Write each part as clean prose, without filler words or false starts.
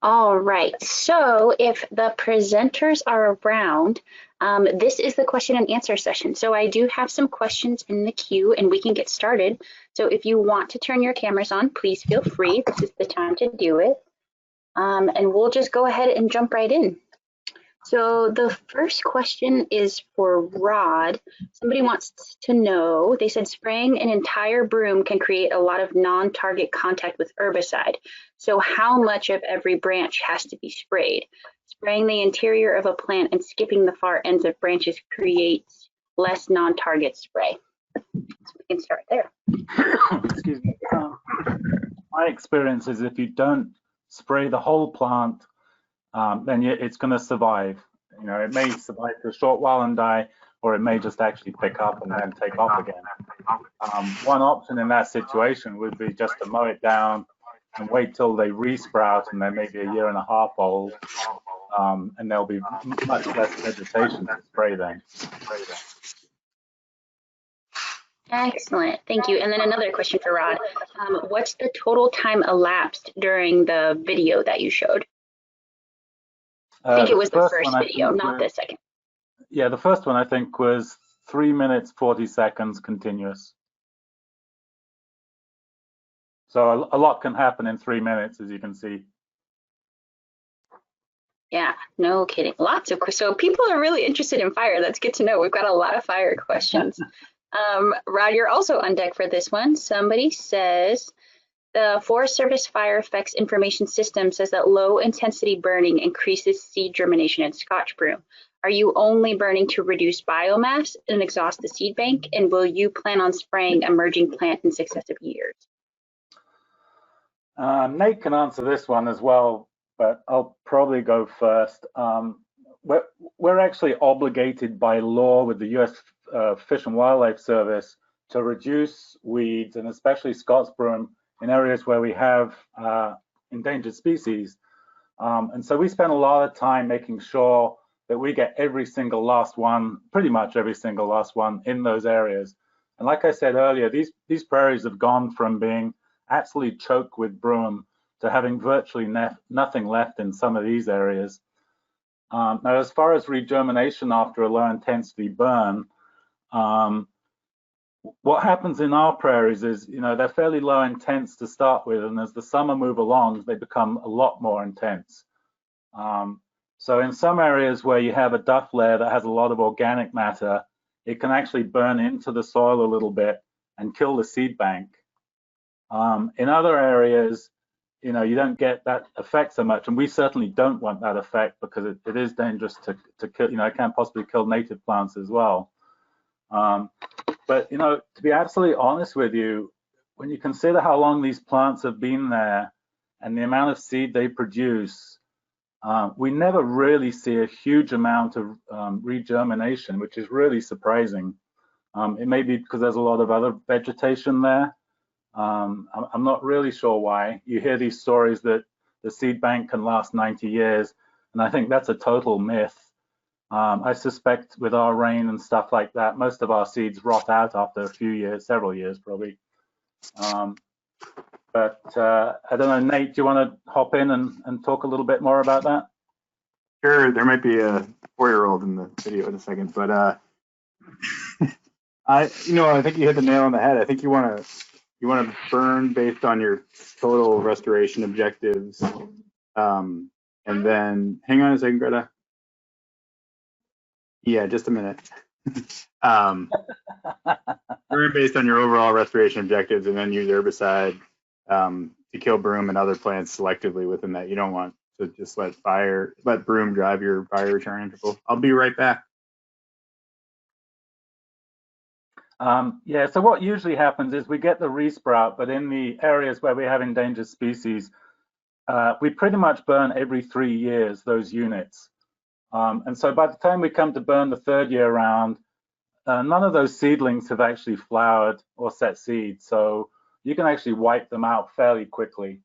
All right, so if the presenters are around, this is the question and answer session. So I do have some questions in the queue and we can get started. So if you want to turn your cameras on, please feel free. This is the time to do it. And we'll just go ahead and jump right in. So the first question is for Rod. Somebody wants to know, they said spraying an entire broom can create a lot of non-target contact with herbicide. So how much of every branch has to be sprayed? Spraying the interior of a plant and skipping the far ends of branches creates less non-target spray. So we can start there. Excuse me. My experience is if you don't spray the whole plant, then it's going to survive. You know, it may survive for a short while and die, or it may just actually pick up and then take off again. One option in that situation would be just to mow it down and wait till they resprout and they're maybe a year and a half old, and there'll be much less vegetation to spray then. Excellent, thank you. And then another question for Rod. What's the total time elapsed during the video that you showed? I think it was the first video, not the second. Yeah, the first one I think was 3 minutes 40 seconds continuous. So a lot can happen in 3 minutes, as you can see. Yeah, no kidding. Lots of, so people are really interested in fire. That's good to know. We've got a lot of fire questions. Rod, you're also on deck for this one. Somebody says, the Forest Service Fire Effects Information System says that low intensity burning increases seed germination in Scotch broom. Are you only burning to reduce biomass and exhaust the seed bank? And will you plan on spraying emerging plant in successive years? Nate can answer this one as well, but I'll probably go first. We're actually obligated by law with the U.S. Fish and Wildlife Service to reduce weeds, and especially Scots broom, in areas where we have endangered species. And so we spend a lot of time making sure that we get every single last one, pretty much every single last one in those areas. And like I said earlier, these prairies have gone from being absolutely choked with broom to having virtually nothing left in some of these areas. Now, as far as regermination after a low intensity burn, what happens in our prairies is, you know, they're fairly low intense to start with, and as the summer move along, they become a lot more intense. So in some areas where you have a duff layer that has a lot of organic matter, it can actually burn into the soil a little bit and kill the seed bank. In other areas, you know, you don't get that effect so much, and we certainly don't want that effect because it is dangerous to kill, you know, it can possibly kill native plants as well. But, you know, to be absolutely honest with you, when you consider how long these plants have been there and the amount of seed they produce, we never really see a huge amount of regermination, which is really surprising. It may be because there's a lot of other vegetation there. I'm not really sure why. You hear these stories that the seed bank can last 90 years, and I think that's a total myth. I suspect with our rain and stuff like that, most of our seeds rot out after a few years, several years probably. But I don't know, Nate, do you want to hop in and talk a little bit more about that? Sure, there might be a 4-year-old in the video in a second, but I think you hit the nail on the head. I think you want to burn based on your total restoration objectives, and then hang on a second, Greta. Yeah, just a minute. Burn based on your overall restoration objectives, and then use herbicide to kill broom and other plants selectively within that. You don't want to just let broom drive your fire return interval. I'll be right back. Yeah, so what usually happens is we get the resprout, but in the areas where we have endangered species, we pretty much burn every 3 years those units. And so by the time we come to burn the 3rd year round, none of those seedlings have actually flowered or set seed. So you can actually wipe them out fairly quickly.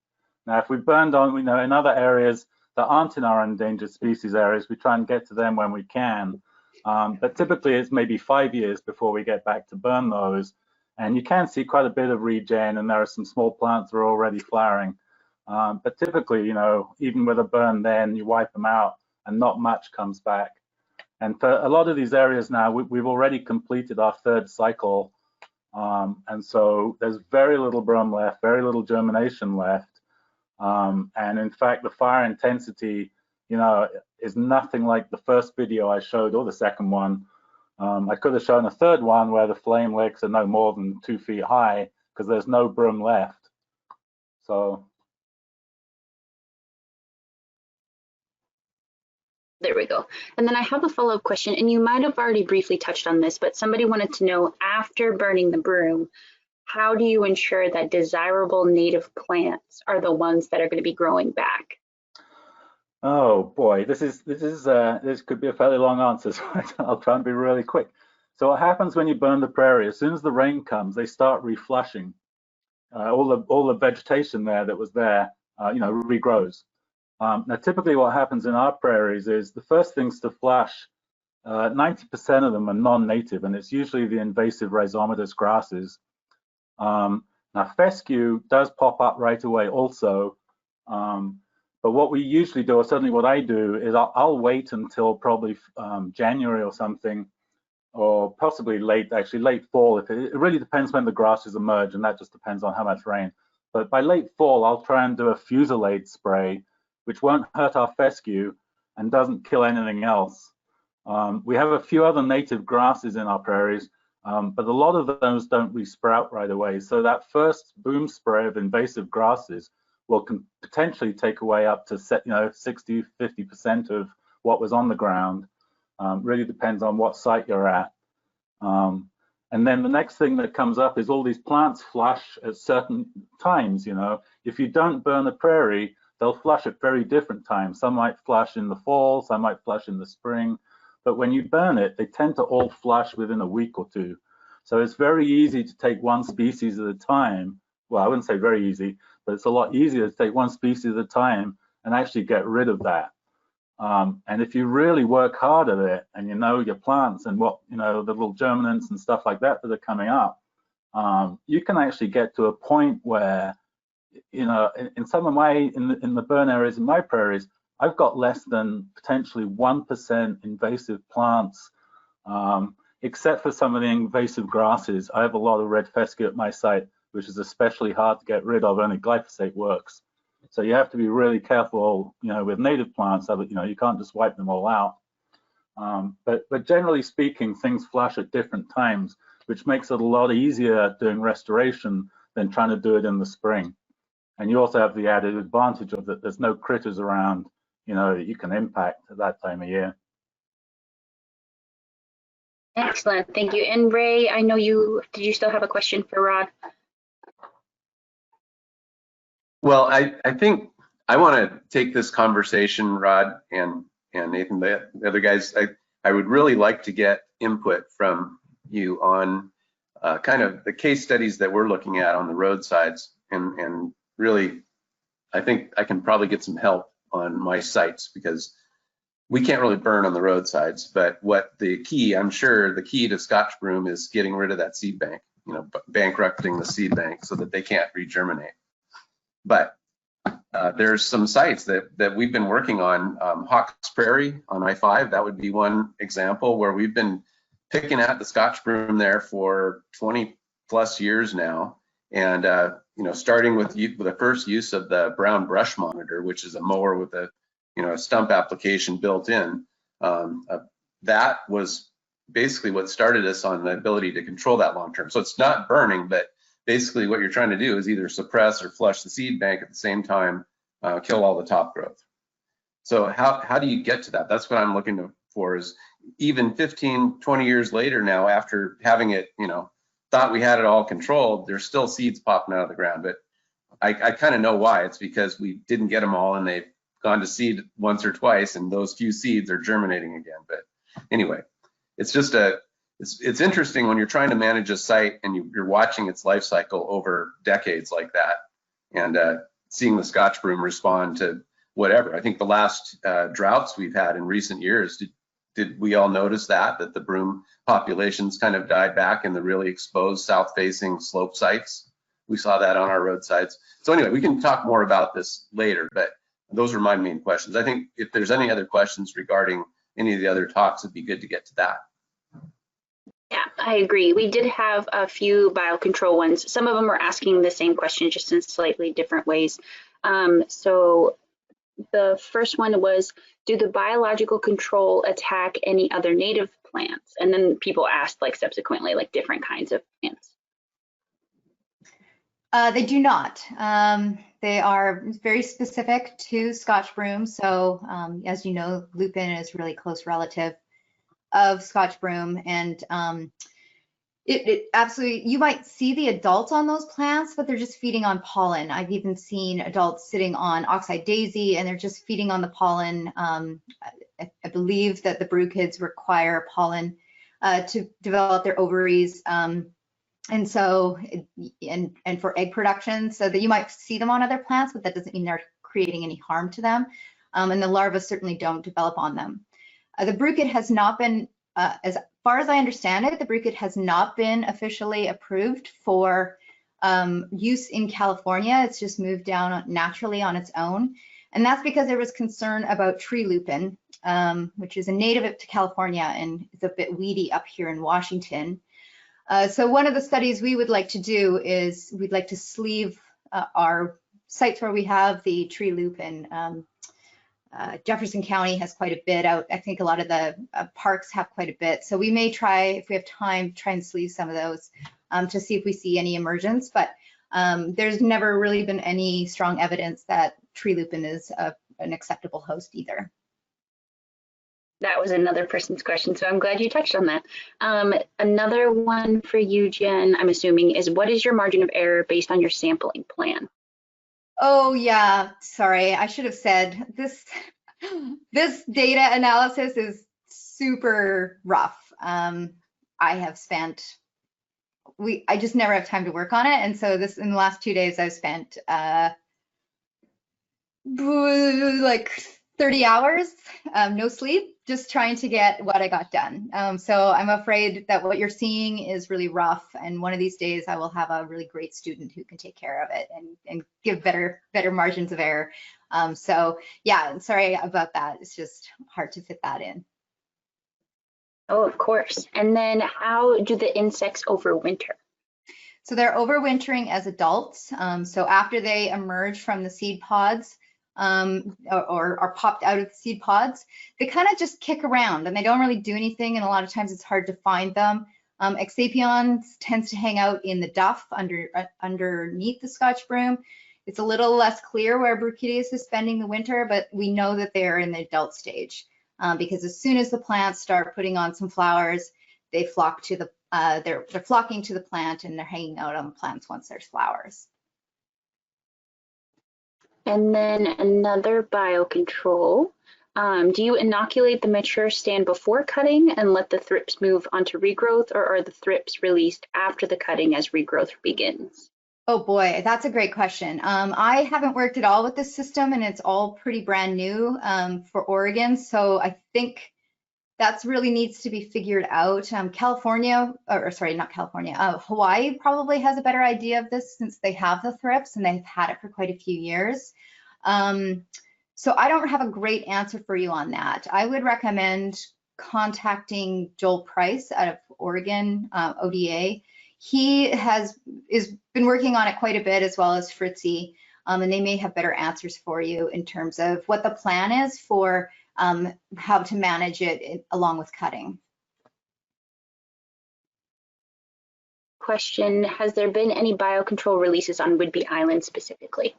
Now, if we burned on, in other areas that aren't in our endangered species areas, we try and get to them when we can. But typically it's maybe 5 years before we get back to burn those. And you can see quite a bit of regen, and there are some small plants that are already flowering. But typically, even with a burn then, you wipe them out and not much comes back. And for a lot of these areas now, we've already completed our 3rd cycle. And so there's very little broom left, very little germination left. And in fact, the fire intensity, is nothing like the first video I showed or the second one. I could have shown a 3rd one where the flame licks are no more than 2 feet high because there's no broom left. So. There we go. And then I have a follow-up question, and you might have already briefly touched on this, but somebody wanted to know, after burning the broom, how do you ensure that desirable native plants are the ones that are going to be growing back? Oh boy, this could be a fairly long answer, so I'll try and be really quick. So what happens when you burn the prairie? As soon as the rain comes, they start reflushing. All the vegetation there that was there, regrows. Now, typically what happens in our prairies is the first things to flush, 90% of them are non-native, and it's usually the invasive rhizomatous grasses. Now, fescue does pop up right away also, but what we usually do, or certainly what I do, is I'll wait until probably January or something, or possibly late fall. It really depends when the grasses emerge, and that just depends on how much rain. But by late fall, I'll try and do a fusillade spray, which won't hurt our fescue and doesn't kill anything else. We have a few other native grasses in our prairies, but a lot of those don't resprout right away. So that first boom spray of invasive grasses will potentially take away up to 60, 50% of what was on the ground. Really depends on what site you're at. And then the next thing that comes up is all these plants flush at certain times. If you don't burn a prairie, they'll flush at very different times. Some might flush in the fall, some might flush in the spring. But when you burn it, they tend to all flush within a week or two. So it's very easy to take one species at a time. Well, I wouldn't say very easy, but it's a lot easier to take one species at a time and actually get rid of that. And if you really work hard at it and you know your plants and what, the little germinants and stuff like that are coming up, you can actually get to a point where, in some of in the burn areas in my prairies, I've got less than potentially 1% invasive plants, except for some of the invasive grasses. I have a lot of red fescue at my site, which is especially hard to get rid of. Only glyphosate works. So you have to be really careful, with native plants. You can't just wipe them all out. But generally speaking, things flush at different times, which makes it a lot easier doing restoration than trying to do it in the spring. And you also have the added advantage of that there's no critters around, that you can impact at that time of year. Excellent, thank you. And Ray, I know did you still have a question for Rod? Well, I think I want to take this conversation, Rod and Nathan, the other guys. I would really like to get input from you on kind of the case studies that we're looking at on the roadsides, and really, I think I can probably get some help on my sites because we can't really burn on the roadsides. But I'm sure the key to Scotch broom is getting rid of that seed bank, bankrupting the seed bank so that they can't regerminate. But there's some sites that we've been working on. Hawks Prairie on I-5, that would be one example where we've been picking at the Scotch broom there for 20 plus years now. And, starting with the first use of the brown brush monitor, which is a mower with a, stump application built in. That was basically what started us on the ability to control that long term. So it's not burning, but basically what you're trying to do is either suppress or flush the seed bank at the same time, kill all the top growth. So how do you get to that? That's what I'm looking for, is even 15, 20 years later now, after having it, thought we had it all controlled, there's still seeds popping out of the ground. But I kind of know why. It's because we didn't get them all and they've gone to seed once or twice, and those few seeds are germinating again. But anyway, it's just it's interesting when you're trying to manage a site and you're watching its life cycle over decades like that, and seeing the Scotch broom respond to whatever. I think the last droughts we've had in recent years, did we all notice that the broom populations kind of died back in the really exposed south-facing slope sites? we saw that on our roadsides. So anyway, we can talk more about this later, but those are my main questions. I think if there's any other questions regarding any of the other talks, it'd be good to get to that. Yeah, I agree. We did have a few biocontrol ones. Some of them were asking the same question, just in slightly different ways. So the first one was, do the biological control attack any other native plants? And then people asked like subsequently, like different kinds of plants. They do not. They are very specific to Scotch broom. So as you know, lupin is really close relative of Scotch broom, and it absolutely, you might see the adults on those plants, but they're just feeding on pollen. I've even seen adults sitting on oxeye daisy and they're just feeding on the pollen. I believe that the bruchids require pollen to develop their ovaries. And so, and for egg production, so that you might see them on other plants, but that doesn't mean they're creating any harm to them. And the larvae certainly don't develop on them. The bruchid has not been, as far as I understand it, the bruchid has not been officially approved for use in California. It's just moved down naturally on its own. And that's because there was concern about tree lupin, which is a native to California and is a bit weedy up here in Washington. So one of the studies we would like to do is we'd like to sleeve our sites where we have the tree lupin. Jefferson County has quite a bit out. I think a lot of the parks have quite a bit. So we may try, if we have time, try and sleeve some of those to see if we see any emergence. But there's never really been any strong evidence that tree lupin is an acceptable host either. That was another person's question, so I'm glad you touched on that. Another one for you, Jen, I'm assuming, is what is your margin of error based on your sampling plan? Oh yeah, sorry, I should have said this. This data analysis is super rough. I have spent, I just never have time to work on it, and so this in the last 2 days I've spent like 30 hours, no sleep, just trying to get what I got done. So I'm afraid that what you're seeing is really rough, and one of these days I will have a really great student who can take care of it and give better margins of error. So yeah, sorry about that. It's just hard to fit that in. Oh, of course. And then how do the insects overwinter? So they're overwintering as adults. So after they emerge from the seed pods, or are popped out of the seed pods, they kind of just kick around and they don't really do anything, and a lot of times it's hard to find them. Exapions tends to hang out in the duff underneath the Scotch broom. It's a little less clear where Bruchidius is spending the winter, but we know that they're in the adult stage because as soon as the plants start putting on some flowers, they flock to the they're flocking to the plant and they're hanging out on the plants once there's flowers. And then another biocontrol. Do you inoculate the mature stand before cutting and let the thrips move onto regrowth, or are the thrips released after the cutting as regrowth begins? Oh boy, that's a great question. I haven't worked at all with this system, and it's all pretty brand new for Oregon. So I think that's really needs to be figured out. California, or sorry, not California, Hawaii probably has a better idea of this since they have the thrips and they've had it for quite a few years. So I don't have a great answer for you on that. I would recommend contacting Joel Price out of Oregon, ODA. He has been working on it quite a bit, as well as Fritzy, and they may have better answers for you in terms of what the plan is for how to manage it along with cutting. Question, has there been any biocontrol releases on Whidbey Island specifically?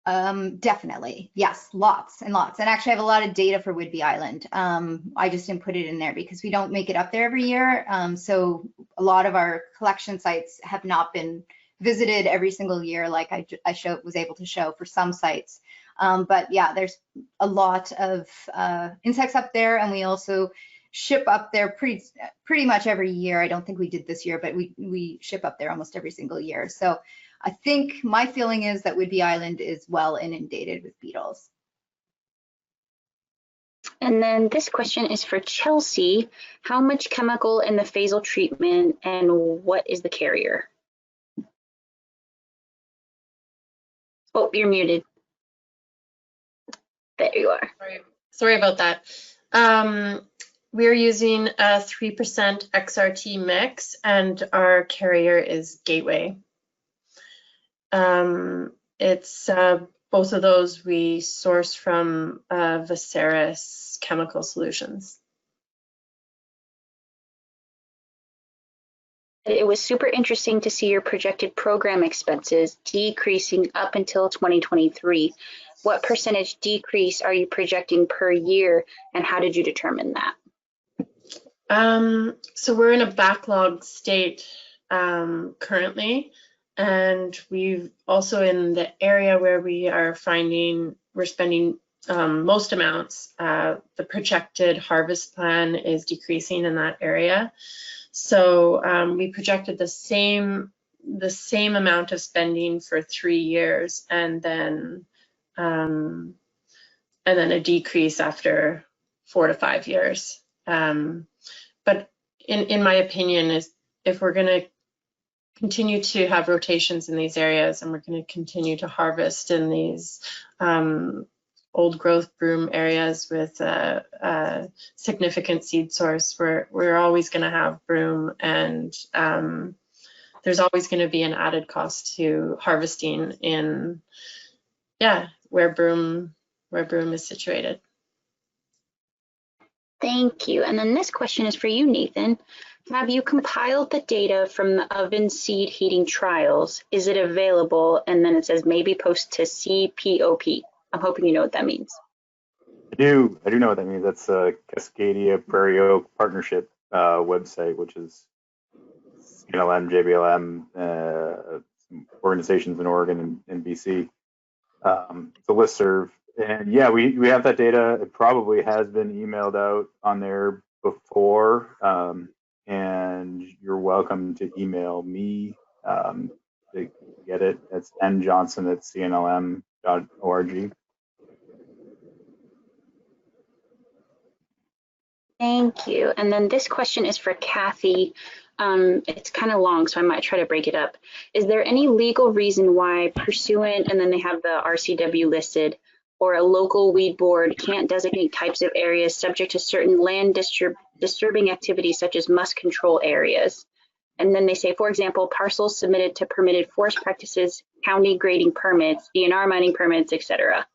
Definitely, yes, lots and lots. And actually I have a lot of data for Whidbey Island. I just didn't put it in there because we don't make it up there every year. So a lot of our collection sites have not been visited every single year like I was able to show for some sites. But yeah, there's a lot of insects up there, and we also ship up there pretty much every year. I don't think we did this year, but we ship up there almost every single year. So I think my feeling is that Whidbey Island is well inundated with beetles. And then this question is for Chelsea. How much chemical in the phasal treatment and what is the carrier? Oh, you're muted. There you are. Sorry about that. We're using a 3% XRT mix, and our carrier is Gateway. It's both of those we source from Viceris Chemical Solutions. It was super interesting to see your projected program expenses decreasing up until 2023. What percentage decrease are you projecting per year, and how did you determine that? So we're in a backlog state currently, and we've also in the area where we are finding we're spending most amounts, the projected harvest plan is decreasing in that area. So we projected the same amount of spending for 3 years, and then a decrease after 4 to 5 years. But in my opinion, is if we're going to continue to have rotations in these areas, and we're going to continue to harvest in these old growth broom areas with a significant seed source, we're always going to have broom, and there's always going to be an added cost to harvesting in where broom is situated. Thank you. And then this question is for you, Nathan. Have you compiled the data from the oven seed heating trials? Is it available? And then it says maybe post to CPOP. I'm hoping you know what that means. I do know what that means. That's a Cascadia Prairie Oak Partnership website, which is CNLM, JBLM, organizations in Oregon and BC. It's a listserv. And yeah, we have that data. It probably has been emailed out on there before. And you're welcome to email me to get it. It's njohnson@cnlm.org. Thank you. And then this question is for Kathy. It's kind of long, so I might try to break it up. Is there any legal reason why pursuant, and then they have the RCW listed, or a local weed board can't designate types of areas subject to certain land disturbing activities such as must control areas? And then they say, for example, parcels submitted to permitted forest practices, county grading permits, DNR mining permits, etc.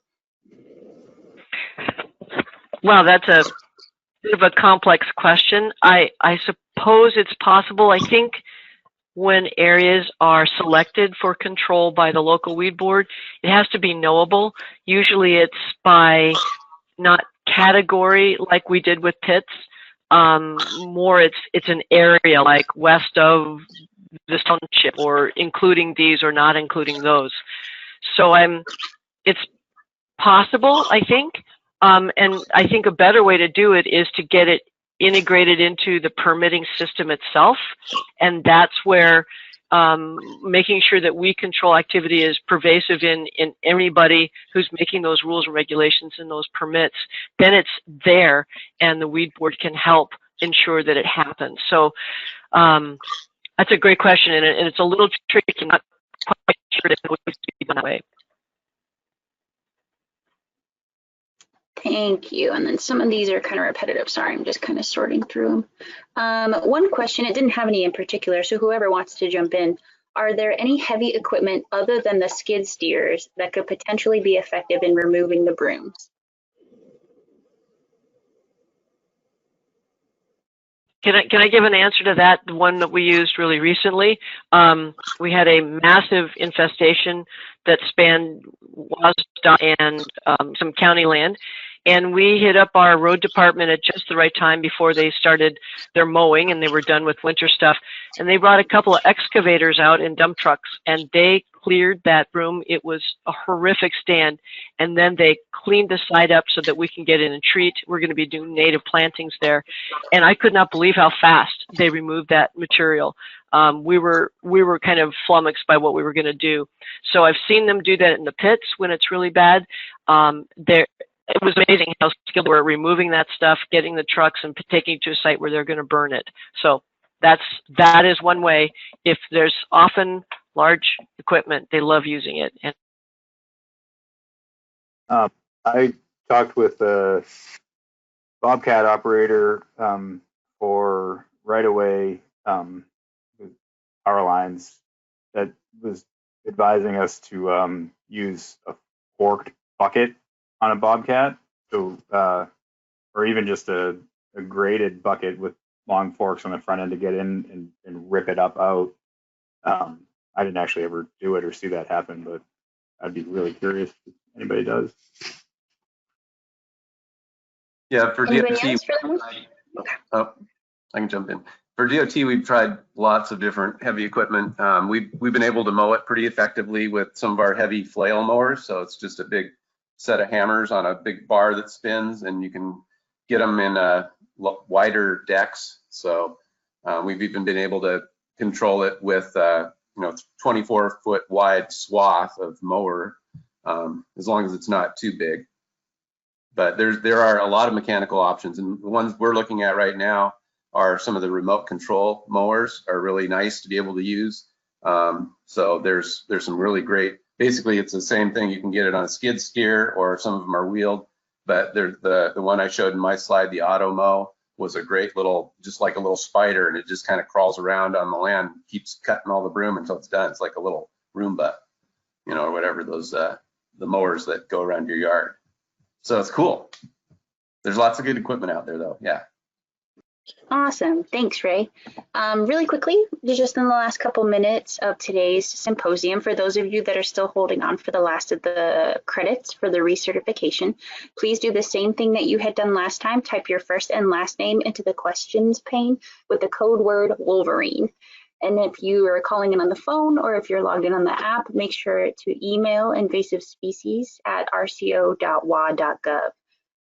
Well, that's a bit of a complex question. I suppose it's possible. I think when areas are selected for control by the local weed board, it has to be knowable. Usually it's by not category like we did with pits. More it's an area like west of this township, or including these or not including those. So it's possible, I think. And I think a better way to do it is to get it integrated into the permitting system itself. And that's where making sure that we control activity is pervasive in anybody who's making those rules and regulations and those permits. Then it's there, and the weed board can help ensure that it happens. So that's a great question, and it's a little tricky. I'm not quite sure that it would be done that way. Thank you. And then some of these are kind of repetitive. Sorry, I'm just kind of sorting through them. One question, it didn't have any in particular, so whoever wants to jump in. Are there any heavy equipment other than the skid steers that could potentially be effective in removing the brooms? Can I give an answer to that? The one that we used really recently. We had a massive infestation that spanned Wausau and some county land. And we hit up our road department at just the right time before they started their mowing and they were done with winter stuff. And they brought a couple of excavators out in dump trucks, and they cleared that broom. It was a horrific stand. And then they cleaned the site up so that we can get in and treat. We're going to be doing native plantings there. And I could not believe how fast they removed that material. We were kind of flummoxed by what we were going to do. So I've seen them do that in the pits when it's really bad. It was amazing how skilled they were at removing that stuff, getting the trucks and taking it to a site where they're going to burn it. So that is one way. If there's often large equipment, they love using it. And I talked with a Bobcat operator for right-of-way power lines that was advising us to use a forked bucket on a Bobcat, so or even just a graded bucket with long forks on the front end to get in and rip it up out. I didn't actually ever do it or see that happen, but I'd be really curious if anybody does. Yeah, for Anybody DOT, else for that one? oh, I can jump in. For DOT, we've tried lots of different heavy equipment. We've been able to mow it pretty effectively with some of our heavy flail mowers. So it's just a big set of hammers on a big bar that spins, and you can get them in wider decks. So we've even been able to control it with 24-foot wide swath of mower, as long as it's not too big. But there are a lot of mechanical options, and the ones we're looking at right now are some of the remote control mowers are really nice to be able to use. So there's some really great, basically it's the same thing. You can get it on a skid steer, or some of them are wheeled, but there's the one I showed in my slide, the auto mow, was a great little, just like a little spider, and it just kind of crawls around on the land, keeps cutting all the broom until it's done. It's like a little Roomba, or whatever those, the mowers that go around your yard. So it's cool. There's lots of good equipment out there though, yeah. Awesome. Thanks, Ray. Really quickly, just in the last couple minutes of today's symposium, for those of you that are still holding on for the last of the credits for the recertification, please do the same thing that you had done last time. Type your first and last name into the questions pane with the code word Wolverine. And if you are calling in on the phone, or if you're logged in on the app, make sure to email invasive species at rco.wa.gov.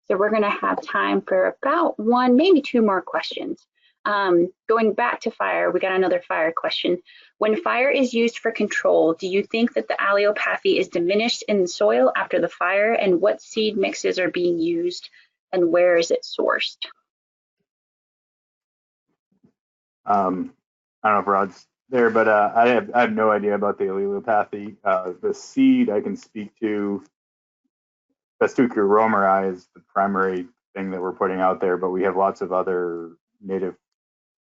So we're going to have time for about one, maybe two more questions. Going back to fire, we got another fire question. When fire is used for control, do you think that the allelopathy is diminished in the soil after the fire? And what seed mixes are being used, and where is it sourced? I don't know if Rod's there, but I have no idea about the allelopathy. The seed I can speak to, Festuca romeri is the primary thing that we're putting out there, but we have lots of other native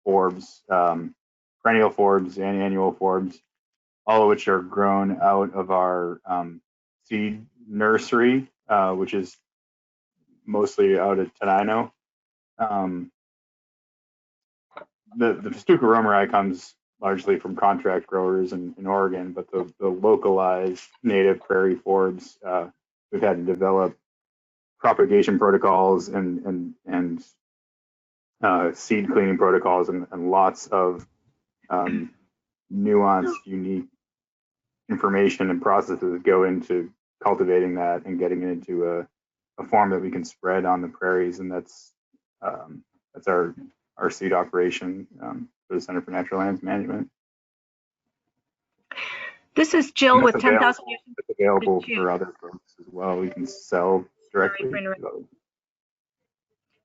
forbs, perennial forbs and annual forbs, all of which are grown out of our seed nursery, which is mostly out at Tenino. The Festuca romeri comes largely from contract growers in Oregon, but the localized native prairie forbs, we've had to develop propagation protocols and seed cleaning protocols and lots of nuanced, unique information and processes go into cultivating that and getting it into a form that we can spread on the prairies, and that's our seed operation for the Center for Natural Lands Management. This is Jill with 10,000 Years. It's available for other folks as well. We can sell directly.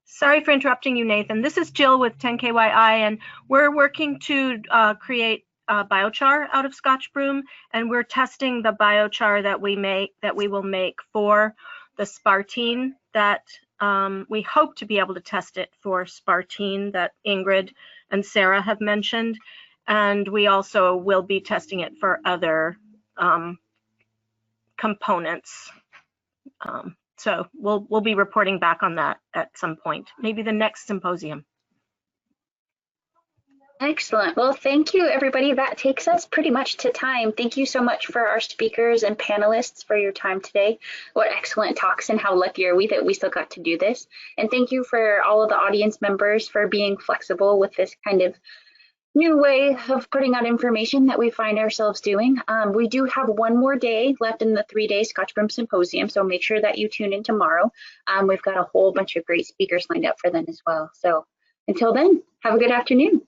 Sorry for interrupting you, Nathan. This is Jill with 10KYI, and we're working to create biochar out of Scotch broom, and we're testing the biochar that we will make for the spartine that we hope to be able to test it for spartine that Ingrid and Sarah have mentioned. And we also will be testing it for other components. So we'll be reporting back on that at some point, maybe the next symposium. Excellent. Well, thank you, everybody. That takes us pretty much to time. Thank you so much for our speakers and panelists for your time today. What excellent talks, and how lucky are we that we still got to do this. And thank you for all of the audience members for being flexible with this kind of new way of putting out information that we find ourselves doing. We do have one more day left in the 3-day Scotch Broom Symposium, so make sure that you tune in tomorrow. We've got a whole bunch of great speakers lined up for then as well. So until then, have a good afternoon.